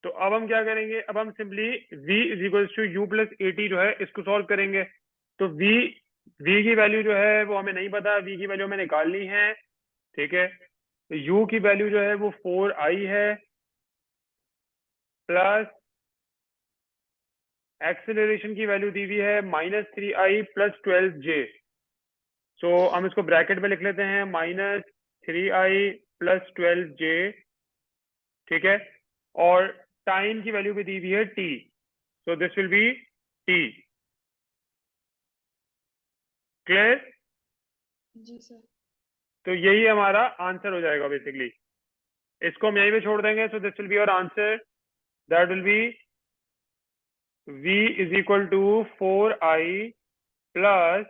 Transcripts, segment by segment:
तो अब हम क्या करेंगे, अब हम simply v is equal to u plus a t जो है इसको सॉल्व करेंगे। तो v की वैल्यू जो है वो हमें नहीं पता, v की वैल्यू हमें निकालनी है। ठीक है, तो u की वैल्यू जो है वो 4i है, प्लस एक्सेलरेशन की वैल्यू दी हुई है -3i प्लस 12j। सो हम इसको ब्रैकेट में लिख लेते हैं, -3i प्लस 12j। ठीक है, और टाइम की वैल्यू भी दी हुई है t, so this will be t। Clear? जी सर। तो यही हमारा आंसर हो जाएगा बेसिकली। इसको हम यहीं पे छोड़ देंगे, so this will be your answer, that will be v is equal to 4i plus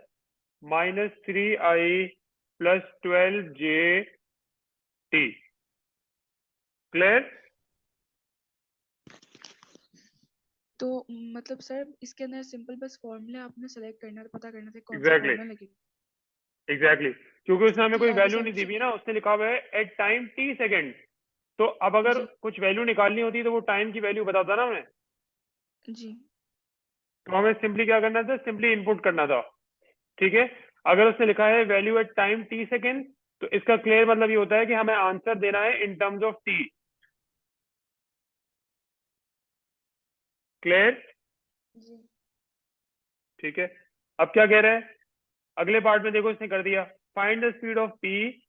-3i plus 12j t। Clear? तो मतलब सर इसके अंदर सिंपल बस फॉर्मूला आपने सेलेक्ट करना है, पता करना था कौन सा एग्जैक्टली फॉर्मूला लगेगा। एग्जैक्टली, क्योंकि उसने हमें कि कोई आगे वैल्यू नहीं दी सॉल्यूशन हुई ना, उसने लिखा हुआ है एट टाइम t सेकेंड। तो अब अगर जी कुछ वैल्यू निकालनी होती तो वो टाइम की वैल्यू बताता ना हमें। जी तो हमें सिंपली क्या करना था, सिंपली इनपुट करना था। ठीक है, अगर उसने लिखा है value at time t second, तो इसका क्लियर मतलब ये होता है कि हमें आंसर देना है in terms of t। Clear? जी ठीक है, अब क्या कह रहे हैं अगले पार्ट में, देखो इसने कर दिया, find the speed of p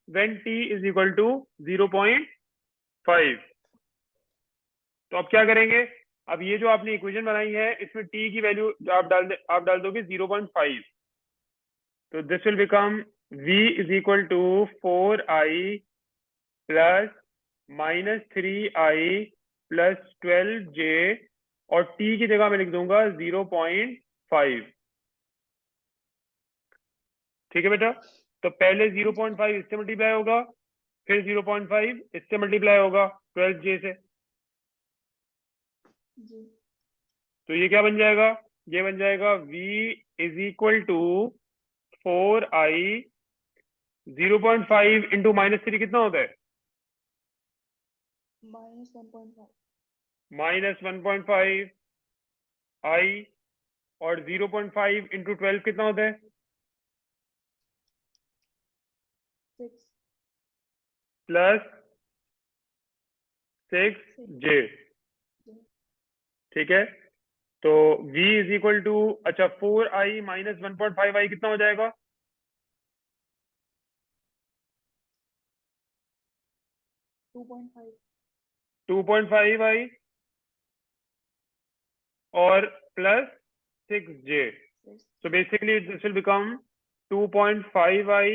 when t is equal to 0.5। तो अब क्या करेंगे, अब ये जो आपने इक्वेशन बनाई है इसमें t की वैल्यू आप डाल दोगे 0.5। तो this will become v is equal to 4i plus -3i plus 12j, और t की जगह मैं लिख दूंगा 0.5। ठीक है बेटा, तो पहले 0.5 इससे मल्टीप्लाई होगा, फिर 0.5 इससे मल्टीप्लाई होगा 12j से। जी तो ये क्या बन जाएगा, ये बन जाएगा v is equal to 4i, 0.5 into -3 कितना होता है, -1.5 -1.5 i, और 0.5 इंटू 12 कितना होता है, 6 प्लस 6 6j। ठीक है, तो v इज इक्वल टू, अच्छा 4i माइनस 1.5i कितना हो जाएगा, 2.5 2.5i, और plus 6j। 6 So basically this will become 2.5i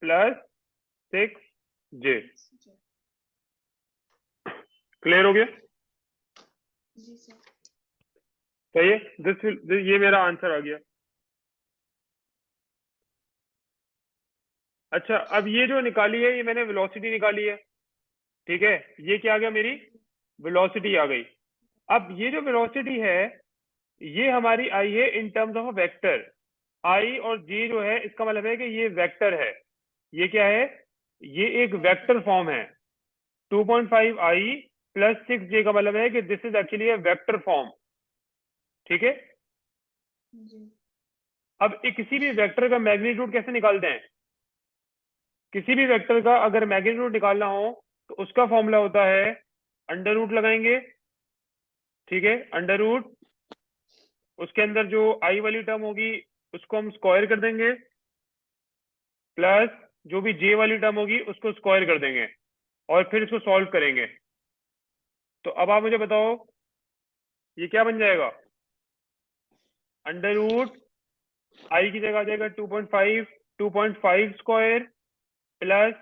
plus 6j। Clear हो गया? जी सर। सही है, ये मेरा आंसर आ गया। अच्छा, अब ये जो निकाली है, ये मैंने वेलोसिटी निकाली है। ठीक है, ये क्या आ गया, मेरी वेलोसिटी आ गई। अब ये जो वेलोसिटी है, ये हमारी आई है in terms of a vector. I और जे जो है, इसका मतलब है कि ये वेक्टर है। ये क्या है, ये एक वेक्टर वेक्टर फॉर्म है। 2.5i प्लस 6j का मतलब है कि this is actually A vector form. ठीक है, जी अब किसी भी वेक्टर का मैग्नीट्यूड कैसे निकालते हैं, किसी भी वेक्टर का अगर मैग्नीट्यूड निकालना हो तो उसका फॉर्मूला होता है, अंडर रूट लगाएंगे। ठीक है, अंडर रूट, उसके अंदर जो आई वाली टर्म होगी उसको हम स्क्वायर कर देंगे, प्लस जो भी जे वाली टर्म होगी उसको स्क्वायर कर देंगे, और फिर इसको सॉल्व करेंगे। तो अब आप मुझे बताओ ये क्या बन जाएगा, अंडर रूट आई की जगह आ जाएगा 2.5, 2.5 स्क्वायर प्लस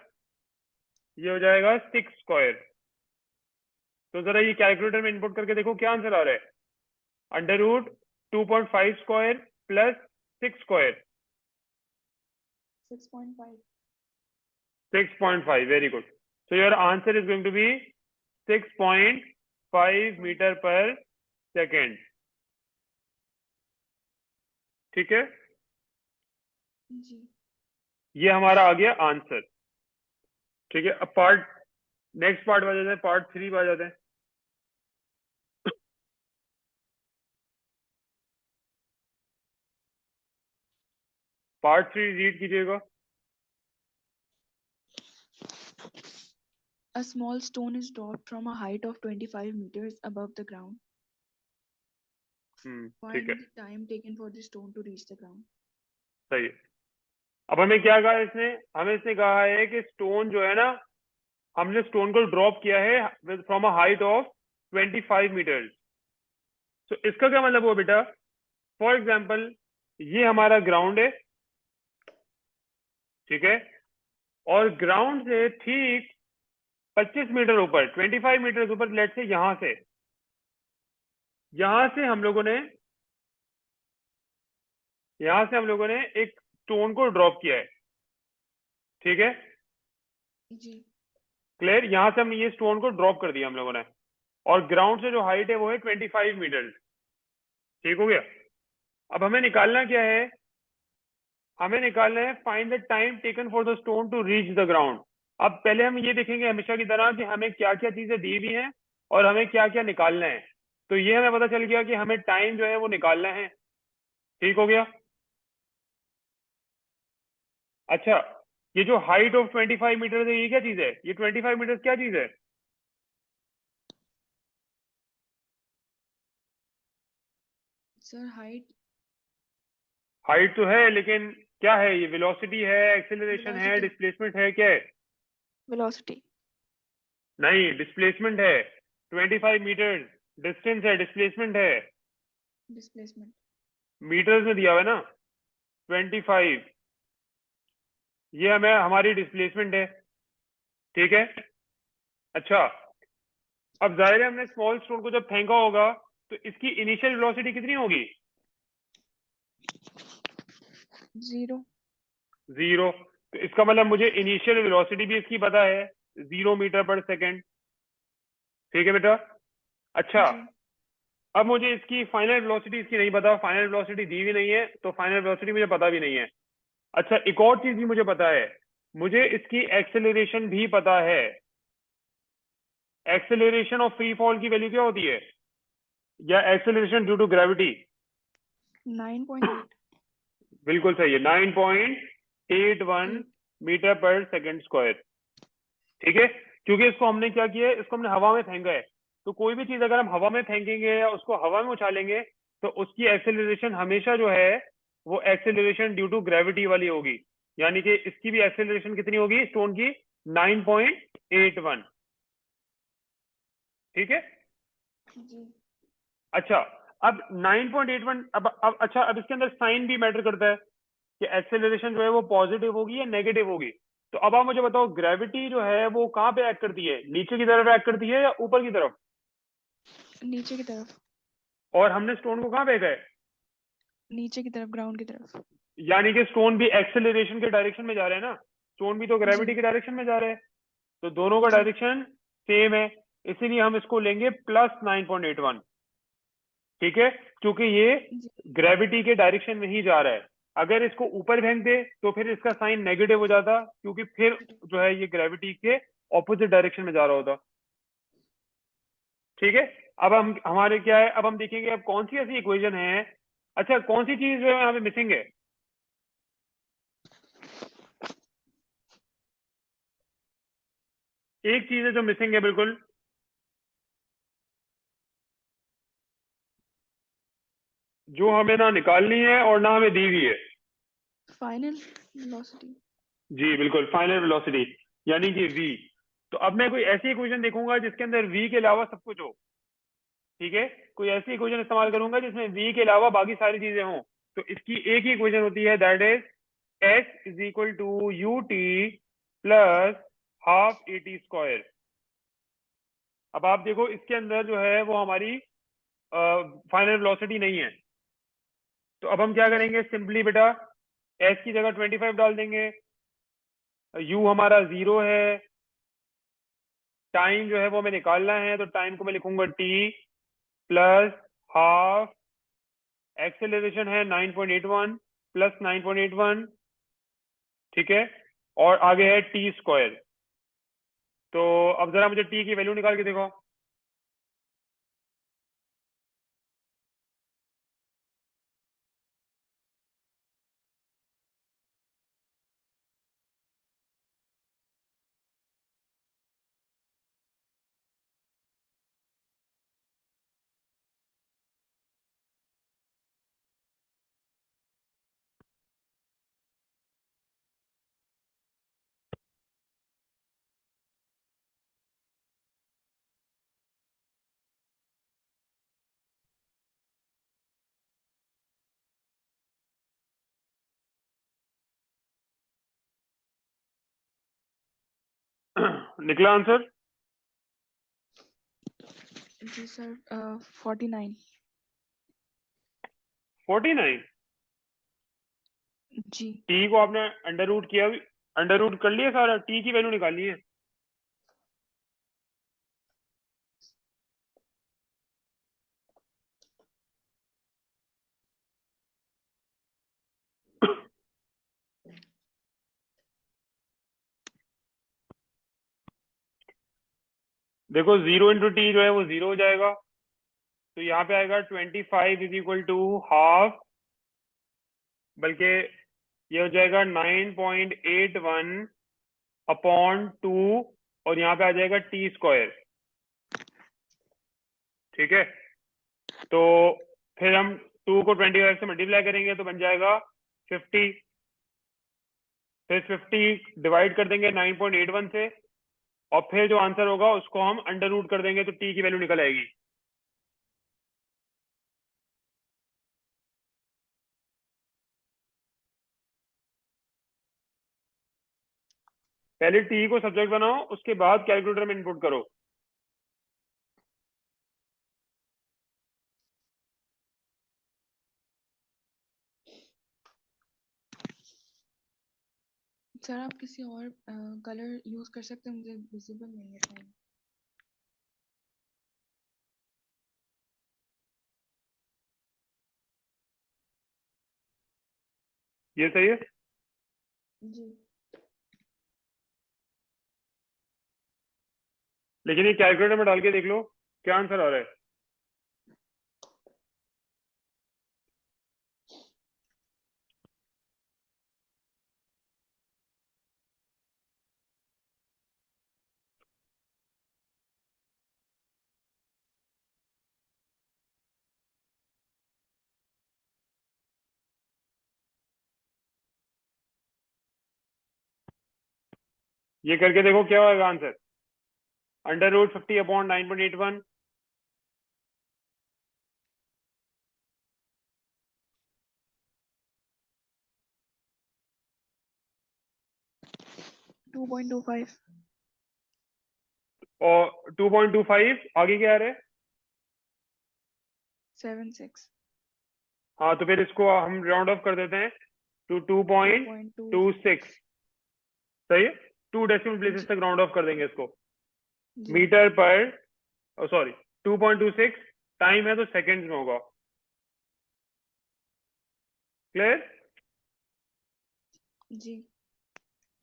ये हो जाएगा 6 स्क्वायर। तो जरा ये कैलकुलेटर में इनपुट करके देखो क्या आंसर आ रहा है, under root 2.5 square plus 6 square. 6.5 6.5, very good. So your answer is going to be 6.5 metre per second. ठीक है, जी ये हमारा आ गया आंसर। ठीक है, अब पार्ट नेक्स्ट पार्ट में आ जाते हैं, पार्ट 3 में आ जाते हैं। पार्ट 3 रीड कीजिएगा। A small stone is dropped from a height of 25 meters above the ground. ठीक है, Find the time taken for the stone to reach the ground. सही है। अब हमें क्या कहा है इसने, हमें इसने कहा है कि स्टोन जो है ना, हमने स्टोन को ड्रॉप किया है from a height of 25 metres. तो इसका क्या मतलब हुआ बेटा, फॉर एग्जाम्पल ये हमारा ग्राउंड है, ठीक है, और ग्राउंड से ठीक 25 मीटर ऊपर, 25 मीटर ऊपर, लेट से यहां से हम लोगों ने एक स्टोन को ड्रॉप किया है, ठीक है, जी। क्लियर। यहां से हमने ये स्टोन को ड्रॉप कर दिया हम लोगों ने, और ग्राउंड से जो हाइट है वो है 25 मीटर, ठीक हो गया। अब हमें निकालना क्या है, हमें निकालना है find the time taken for the stone to reach the ground. अब पहले हम ये देखेंगे हमेशा की तरह कि हमें क्या क्या चीजें दी हुई हैं और हमें क्या क्या निकालना है। तो ये हमें पता चल गया कि हमें टाइम जो है वो निकालना है, ठीक हो गया। अच्छा, ये जो हाइट ऑफ 25 मीटर है ये क्या चीज है, ये 25 मीटर क्या चीज है? सर हाइट हाइट तो है, लेकिन क्या है ये, वेलोसिटी है, एक्सेलरेशन है, वेलोसिटी डिस्प्लेसमेंट है, क्या है? वेलोसिटी नहीं, डिस्प्लेसमेंट है। 25 मीटर डिस्टेंस है, डिस्प्लेसमेंट है, डिस्प्लेसमेंट मीटर्स में दिया हुआ है ना 25, ये हमें हमारी डिस्प्लेसमेंट है, ठीक है। अच्छा, अब जाहिर है हमने स्मॉल स्टोन को जब फेंका होगा तो इसकी इनिशियल वेलोसिटी कितनी होगी? 0 जीरो। तो इसका मतलब मुझे इनिशियल वेलोसिटी भी इसकी पता है, 0 मीटर पर सेकेंड, ठीक है बेटा। अच्छा, जी। अब मुझे इसकी फाइनल वेलोसिटी इसकी नहीं पता, फाइनल वेलोसिटी दी भी नहीं है, तो फाइनल वेलोसिटी मुझे पता भी नहीं है। अच्छा, एक और चीज भी मुझे पता है, मुझे इसकी एक्सेलरेशन भी पता है। एक्सेलरेशन ऑफ फ्री फॉल की वैल्यू क्या होती है, या एक्सेलरेशन ड्यू टू ग्रेविटी? 9.8 बिल्कुल सही है, 9.81 8 मीटर पर सेकेंड स्क्वायर, ठीक है। क्योंकि इसको हमने क्या किया है, इसको हमने हवा में फेंका है। तो कोई भी चीज अगर हम हवा में फेंकेंगे या उसको हवा में उछालेंगे तो उसकी एक्सेलरेशन हमेशा जो है वो एक्सेलरेशन ड्यू टू ग्रेविटी वाली होगी। यानी कि इसकी भी एक्सेलरेशन कितनी होगी स्टोन की, 9.81, ठीक है। जी। अच्छा, अब 9.81, अब अच्छा, अब इसके अंदर साइन भी मैटर करता है कि एक्सेलरेशन जो है वो पॉजिटिव होगी या नेगेटिव होगी। तो अब आप मुझे बताओ, ग्रेविटी जो है वो कहाँ पे एक्ट करती है, नीचे की तरफ एक्ट करती है या ऊपर की तरफ? नीचे की तरफ और हमने स्टोन को कहाँ फेंका है, नीचे की तरफ ग्राउंड की तरफ। यानी कि स्टोन भी एक्सेलरेशन के डायरेक्शन में जा रहे हैं ना, स्टोन भी तो जी। ग्रेविटी के डायरेक्शन में जा रहे हैं, तो दोनों का जी। डायरेक्शन सेम है। इसीलिए हम इसको लेंगे +9.81, ठीक है, क्योंकि ये जी। ग्रेविटी के डायरेक्शन में ही जा रहा है। अगर इसको ऊपर फेंक दे तो फिर इसका साइन नेगेटिव हो जाता, क्योंकि फिर जो है ये ग्रेविटी के ऑपोजिट डायरेक्शन में जा रहा होता, ठीक है। अब हम हमारे क्या है, अब हम देखेंगे अब कौन सी ऐसी इक्वेशन है, अच्छा कौन सी चीज जो है यहाँ पे मिसिंग है। एक चीज है जो मिसिंग है बिल्कुल, जो हमें ना निकालनी है और ना हमें दी हुई है। Final velocity. जी बिल्कुल, फाइनल वेलोसिटी, यानी कि v। तो अब मैं कोई ऐसी इक्वेशन देखूंगा जिसके अंदर v के अलावा सब कुछ हो, ठीक है। कोई ऐसी इक्वेशन इस्तेमाल जी। करूंगा जिसमें v के अलावा बाकी सारी चीजें हों। तो इसकी एक ही इक्वेशन होती है, that is h is equal to u t plus half a t square. अब आप देखो इसके अंदर जो है वो हमारी फाइनल वेलोसिटी नहीं है। तो अब हम क्या जी। करेंगे, सिंपली बेटा h की जगह 25 डाल देंगे, u हमारा 0 है, टाइम जो है वो हमें निकालना है, तो टाइम को मैं लिखूंगा t प्लस हाफ, एक्सेलरेशन है 9.81 प्लस 9.81, ठीक है, और आगे है टी स्क्वायर। तो अब जरा मुझे टी की वैल्यू निकाल के देखो। निकला आंसर? जी सर 49। 49। जी टी को आपने अंडर रूट किया, अंडर रूट कर लिया सारा, टी की वैल्यू निकाली है। देखो 0 × टी जो है वो 0 हो जाएगा, तो यहाँ पे आएगा 25 इज इक्वल टू हाफ, बल्कि ये हो जाएगा 9.81 अपॉन 2, और यहाँ पे आ जाएगा टी स्क्वायर। ठीक है, तो फिर हम 2 को 25 से मल्टीप्लाई करेंगे तो बन जाएगा 50। फिर 50 डिवाइड कर देंगे 9.81 से, और फिर जो आंसर होगा उसको हम अंडर रूट कर देंगे तो टी की वैल्यू निकल आएगी। पहले टी को सब्जेक्ट बनाओ, उसके बाद कैलकुलेटर में इनपुट करो। सर आप किसी और कलर यूज कर सकते हैं, मुझे विजिबल नहीं है टाइम। ये सही है। जी लेकिन ये कैलकुलेटर में डाल के देख लो क्या आंसर आ रहा है। ये करके देखो क्या होगा आंसर। Under root 50 upon 9.81। 2.25। और 2.25 आगे क्या आ रहा है? 76। हाँ, तो फिर इसको हम राउंड ऑफ कर देते हैं टू 2.2। 2.26। सही है, 2 डेसिमल प्लेसेस जी तक राउंड ऑफ कर देंगे इसको। जी मीटर पर, सॉरी, 2.26 टाइम है तो सेकंड्स में होगा। क्लियर? जी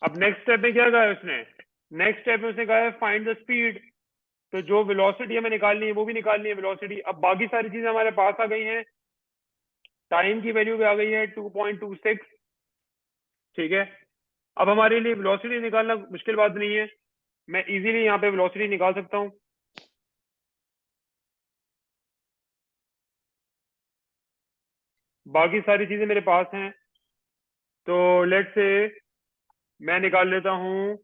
अब नेक्स्ट स्टेप में क्या कहा है उसने? नेक्स्ट स्टेप में उसने कहा है फाइंड द स्पीड। तो जो वेलोसिटी हमें निकालनी है वो भी निकालनी है वेलोसिटी। अब बाकी सारी चीजें हमारे पास आ गई हैं, टाइम की वैल्यू भी आ गई है 2.26। ठीक है, अब हमारे लिए वेलोसिटी निकालना मुश्किल बात नहीं है, मैं इजीली यहाँ पे वेलोसिटी निकाल सकता हूँ। बाकी सारी चीजें मेरे पास हैं, तो लेट से मैं निकाल लेता हूँ।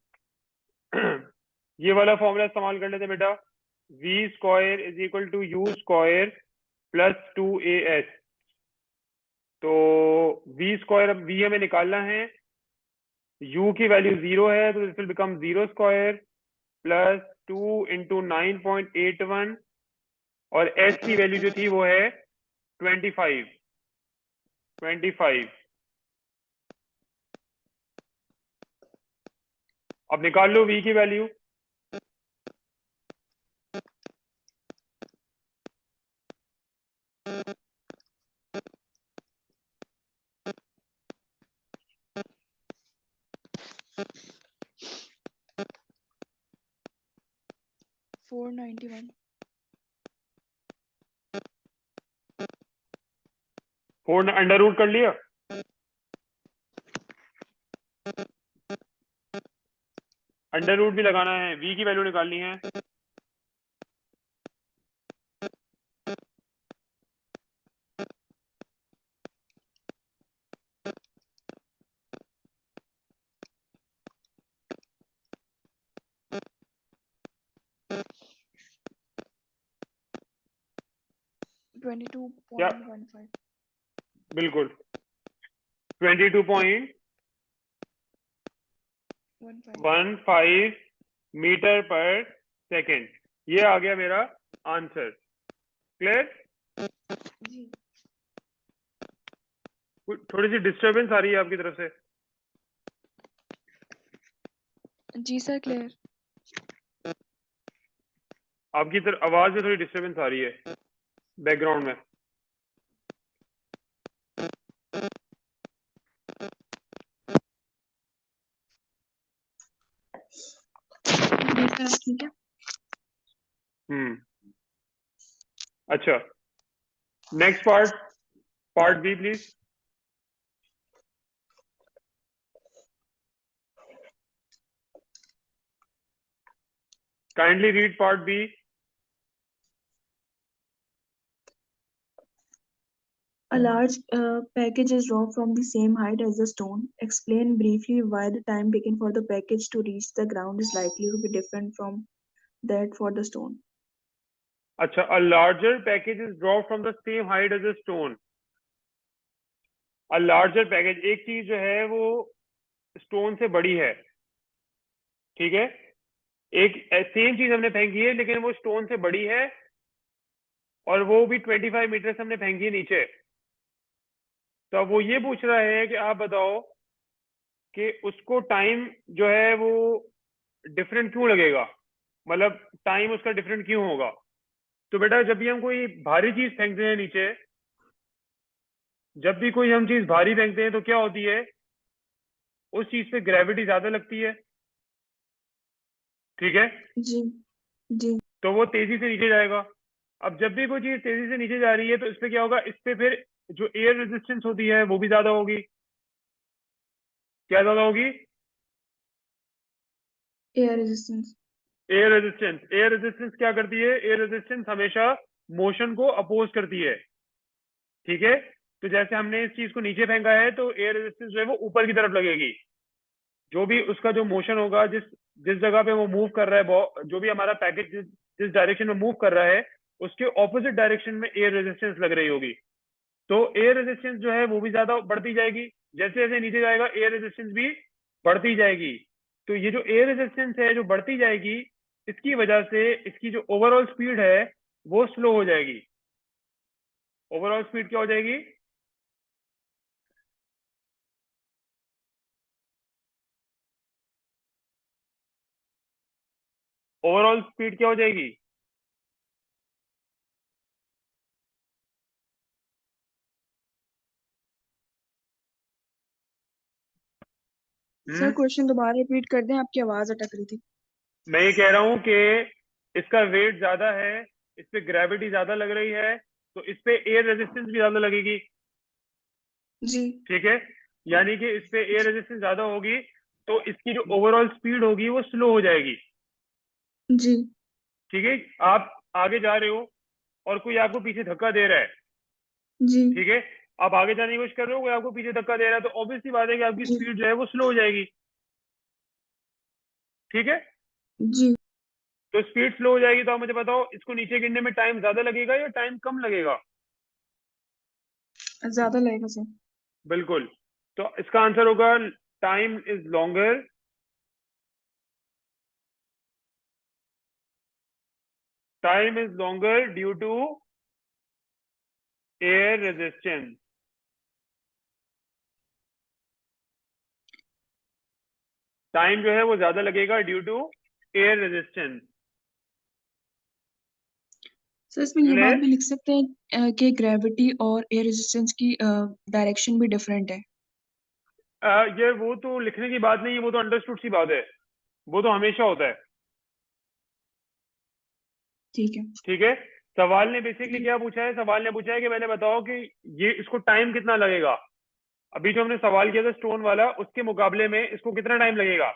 ये वाला फॉर्मूला इस्तेमाल कर लेते हैं बेटा, v square is equal to u square plus 2as। तो वी स्क्वायर, अब वी हमें निकालना है, u की वैल्यू 0 है तो this will become 0 square plus 2 into 9.81, और s की वैल्यू जो थी वो है 25। 25। अब निकाल लो v की वैल्यू। फोर 91। 4 अंडर रूट कर लिया। अंडर रूट भी लगाना है, v की वैल्यू निकालनी है। क्या? 22.15। बिल्कुल 22.15। 15। Metre per second. ये आ गया मेरा आंसर। क्लियर? जी थोड़ी सी डिस्टरबेंस आ रही है आपकी तरफ से? जी सर क्लियर। आपकी तरफ आवाज में थोड़ी डिस्टरबेंस आ रही है बैकग्राउंड में। जी सर ठीक है। अच्छा, next part, part B please. Kindly read part B. A large package is dropped from the same height as the stone. Explain briefly why the time taken for the package to reach the ground is likely to be different from that for the stone. अच्छा, a larger package is dropped from the same height as a stone. a larger package, एक चीज जो है वो stone से बड़ी है, ठीक है? एक सेम चीज हमने फेंकी है लेकिन वो स्टोन से बड़ी है, और वो भी 25 मीटर से हमने फेंकी है नीचे। तो अब वो ये पूछ रहा है कि आप बताओ कि उसको टाइम जो है वो डिफरेंट क्यों लगेगा, मतलब टाइम उसका डिफरेंट क्यों होगा। तो बेटा, जब भी हम कोई भारी चीज फेंकते हैं नीचे, जब भी कोई हम चीज भारी फेंकते हैं तो क्या होती है, उस चीज पे ग्रेविटी ज्यादा लगती है, ठीक है? जी जी तो वो तेजी से नीचे जाएगा। अब जब भी कोई चीज तेजी से नीचे जा रही है तो इस पे क्या होगा, इस पे फिर जो एयर रेजिस्टेंस होती है वो भी ज्यादा होगी। क्या ज्यादा होगी? Air resistance. Air resistance. Air resistance क्या करती है? एयर रेजिस्टेंस हमेशा मोशन को अपोज करती है, ठीक है? तो जैसे हमने इस चीज को नीचे फेंका है तो एयर रेजिस्टेंस जो है वो ऊपर की तरफ लगेगी। जो भी उसका जो मोशन होगा, जिस जिस जगह पे वो मूव कर रहा है, जो भी हमारा पैकेज जिस डायरेक्शन में मूव कर रहा है, उसके ऑपोजिट डायरेक्शन में एयर रेजिस्टेंस लग रही होगी। तो एयर रेजिस्टेंस जो है वो भी ज्यादा बढ़ती जाएगी। जैसे जैसे नीचे जाएगा एयर रेजिस्टेंस भी बढ़ती जाएगी। तो ये जो एयर रेजिस्टेंस है जो बढ़ती जाएगी, इसकी वजह से इसकी जो ओवरऑल स्पीड है वो स्लो हो जाएगी। ओवरऑल स्पीड क्या हो जाएगी? ओवरऑल स्पीड क्या हो जाएगी? सर क्वेश्चन दोबारा रिपीट कर दें, आपकी आवाज अटक रही थी। मैं ये कह रहा हूं कि इसका वेट ज्यादा है, इस पे ग्रेविटी ज्यादा लग रही है, तो इस पे एयर रेजिस्टेंस भी ज्यादा लगेगी, जी ठीक है? यानी कि इस पे एयर रेजिस्टेंस ज्यादा होगी, तो इसकी जो ओवरऑल स्पीड होगी वो स्लो हो जाएगी, जी ठीक है? आप आगे जा रहे हो और कोई आपको पीछे धक्का दे रहा है, जी ठीक है? आप आगे जाने की कोशिश कर रहे हो, कोई आपको पीछे धक्का दे रहा है, तो ऑब्वियसली बात है कि आपकी जी स्पीड जो है वो स्लो हो जाएगी, ठीक है? जी तो स्पीड स्लो हो जाएगी, तो आप मुझे बताओ इसको नीचे गिरने में टाइम ज्यादा लगेगा या टाइम कम लगेगा? ज्यादा लगेगा सर। बिल्कुल। तो इसका आंसर होगा time is longer, time is longer due to air resistance. Time जो है वो ज्यादा लगेगा due to air resistance. Sir इसमें ये बात क्लियर? भी लिख सकते हैं कि ग्रेविटी और एयर रेजिस्टेंस की डायरेक्शन भी डिफरेंट है। ये वो तो लिखने की बात नहीं है, वो तो अंडरस्टूड सी बात है, वो तो हमेशा होता है, ठीक है। ठीक है? सवाल ने बेसिकली जी क्या पूछा है? सवाल ने पूछा है कि मैंने बताओ कि ये इसको टाइम कितना लगेगा। अभी जो हमने सवाल किया था स्टोन वाला, उसके मुकाबले में इसको कितना टाइम लगेगा।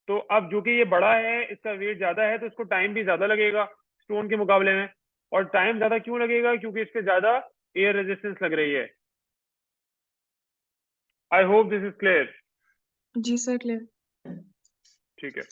तो अब जो कि ये बड़ा है, इसका वेट ज्यादा है, तो इसको टाइम भी ज्यादा लगेगा स्टोन के मुकाबले में। और टाइम ज्यादा क्यों लगेगा? क्योंकि इस पे ज्यादा एयर रेजिस्टेंस लग रही है। I hope this is clear. जी सर क्लियर। ठीक है।